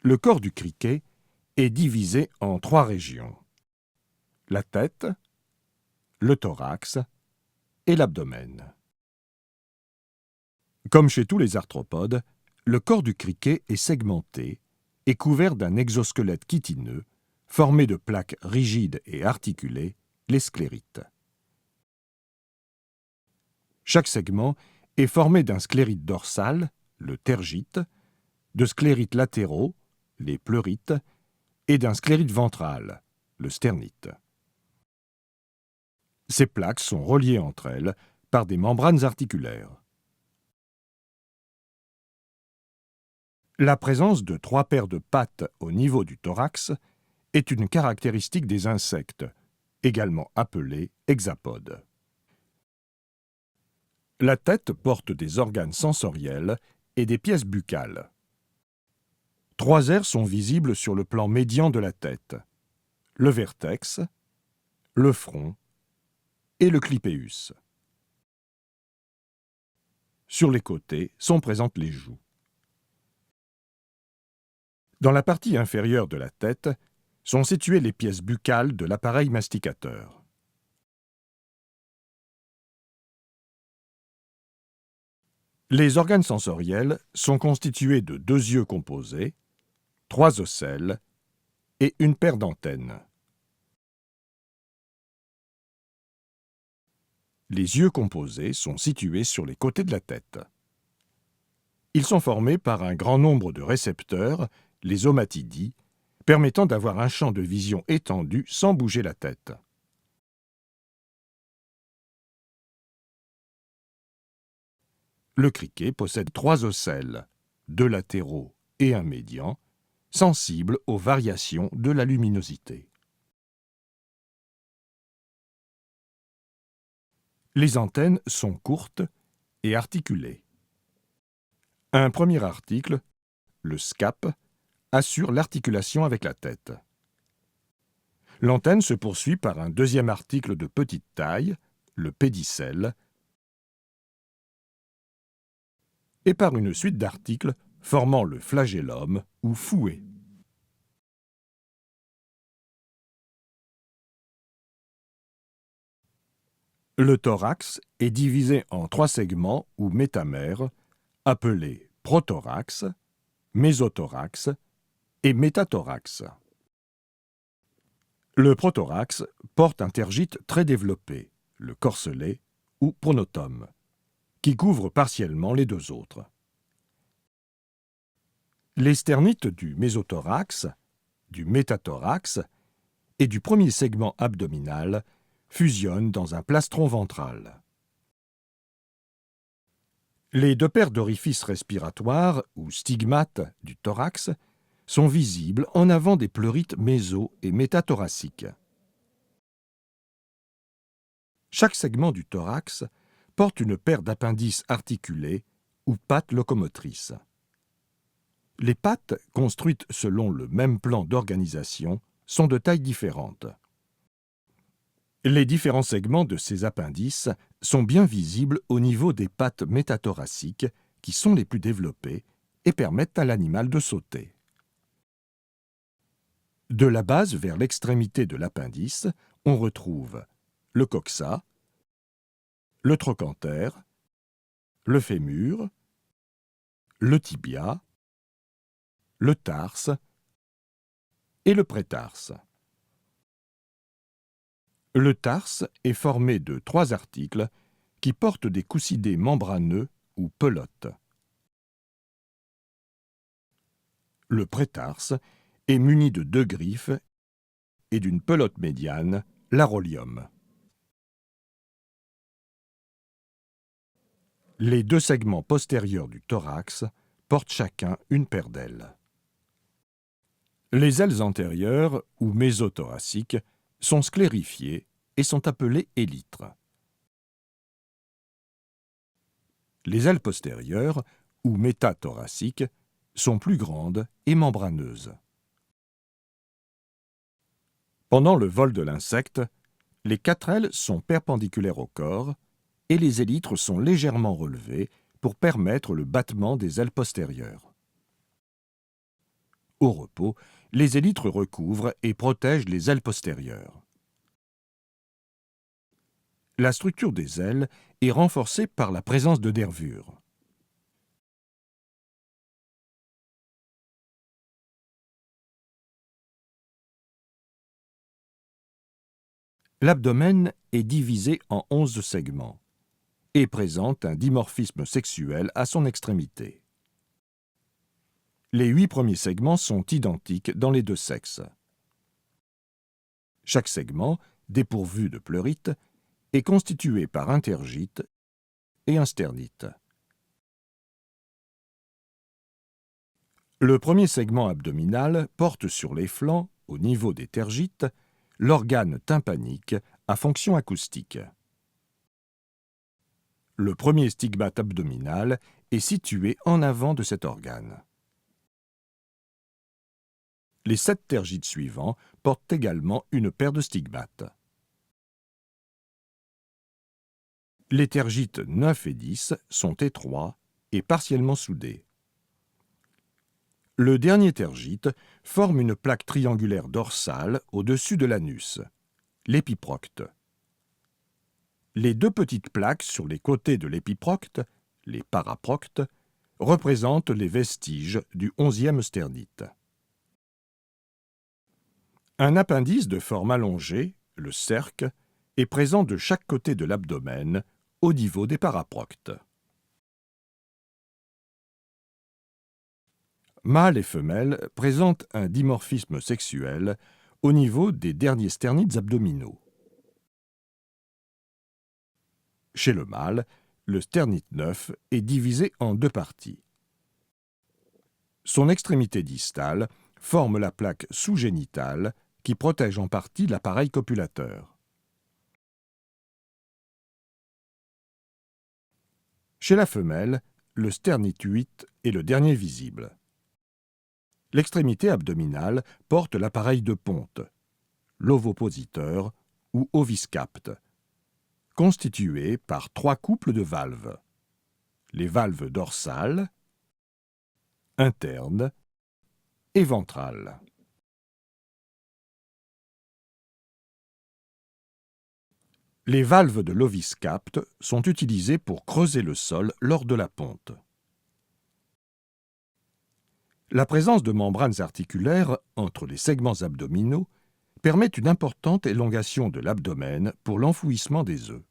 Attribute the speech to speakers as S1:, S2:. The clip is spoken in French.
S1: Le corps du criquet est divisé en 3 régions: la tête, le thorax et l'abdomen. Comme chez tous les arthropodes, le corps du criquet est segmenté et couvert d'un exosquelette chitineux formé de plaques rigides et articulées, les sclérites. Chaque segment est formé d'un sclérite dorsal, le tergite, de sclérites latéraux, les pleurites, et d'un sclérite ventral, le sternite. Ces plaques sont reliées entre elles par des membranes articulaires. La présence de 3 paires de pattes au niveau du thorax est une caractéristique des insectes, également appelés hexapodes. La tête porte des organes sensoriels et des pièces buccales. 3 aires sont visibles sur le plan médian de la tête: le vertex, le front et le clipéus. Sur les côtés sont présentes les joues. Dans la partie inférieure de la tête sont situées les pièces buccales de l'appareil masticateur. Les organes sensoriels sont constitués de 2 yeux composés, 3 ocelles et une paire d'antennes. Les yeux composés sont situés sur les côtés de la tête. Ils sont formés par un grand nombre de récepteurs, les omatidies, permettant d'avoir un champ de vision étendu sans bouger la tête. Le criquet possède 3 ocelles, 2 latéraux et un médian, sensibles aux variations de la luminosité. Les antennes sont courtes et articulées. Un premier article, le scape, assure l'articulation avec la tête. L'antenne se poursuit par un deuxième article de petite taille, le pédicelle, et par une suite d'articles formant le flagellum ou fouet. Le thorax est divisé en 3 segments ou métamères, appelés prothorax, mésothorax et métathorax. Le prothorax porte un tergite très développé, le corselet ou pronotum, qui couvre partiellement les 2 autres. Les sternites du mésothorax, du métathorax et du premier segment abdominal fusionnent dans un plastron ventral. Les 2 paires d'orifices respiratoires ou stigmates du thorax sont visibles en avant des pleurites méso- et métathoraciques. Chaque segment du thorax porte une paire d'appendices articulés ou pattes locomotrices. Les pattes, construites selon le même plan d'organisation, sont de tailles différentes. Les différents segments de ces appendices sont bien visibles au niveau des pattes métathoraciques, qui sont les plus développées et permettent à l'animal de sauter. De la base vers l'extrémité de l'appendice, on retrouve le coxa, le trochanter, le fémur, le tibia, le tarse et le prétarse. Le tarse est formé de 3 articles qui portent des coussidés membraneux ou pelotes. Le prétarse est muni de 2 griffes et d'une pelote médiane, l'arolium. Les 2 segments postérieurs du thorax portent chacun une paire d'ailes. Les ailes antérieures, ou mésothoraciques, sont sclérifiées et sont appelées élytres. Les ailes postérieures, ou métathoraciques, sont plus grandes et membraneuses. Pendant le vol de l'insecte, les 4 ailes sont perpendiculaires au corps et les élytres sont légèrement relevés pour permettre le battement des ailes postérieures. Au repos, les élytres recouvrent et protègent les ailes postérieures. La structure des ailes est renforcée par la présence de nervures. L'abdomen est divisé en 11 segments et présente un dimorphisme sexuel à son extrémité. Les 8 premiers segments sont identiques dans les deux sexes. Chaque segment, dépourvu de pleurite, est constitué par un tergite et un sternite. Le premier segment abdominal porte sur les flancs, au niveau des tergites, l'organe tympanique à fonction acoustique. Le premier stigmate abdominal est situé en avant de cet organe. Les 7 tergites suivants portent également une paire de stigmates. Les tergites 9 et 10 sont étroits et partiellement soudés. Le dernier tergite forme une plaque triangulaire dorsale au-dessus de l'anus, l'épiprocte. Les 2 petites plaques sur les côtés de l'épiprocte, les paraproctes, représentent les vestiges du 11e sternite. Un appendice de forme allongée, le cerque, est présent de chaque côté de l'abdomen, au niveau des paraproctes. Mâles et femelles présentent un dimorphisme sexuel au niveau des derniers sternites abdominaux. Chez le mâle, le sternite 9 est divisé en 2 parties. Son extrémité distale forme la plaque sous-génitale qui protège en partie l'appareil copulateur. Chez la femelle, le sternite 8 est le dernier visible. L'extrémité abdominale porte l'appareil de ponte, l'ovopositeur ou oviscapte, constitué par 3 couples de valves. Les valves dorsales, internes et ventrales. Les valves de l'oviscapte sont utilisées pour creuser le sol lors de la ponte. La présence de membranes articulaires entre les segments abdominaux permet une importante élongation de l'abdomen pour l'enfouissement des œufs.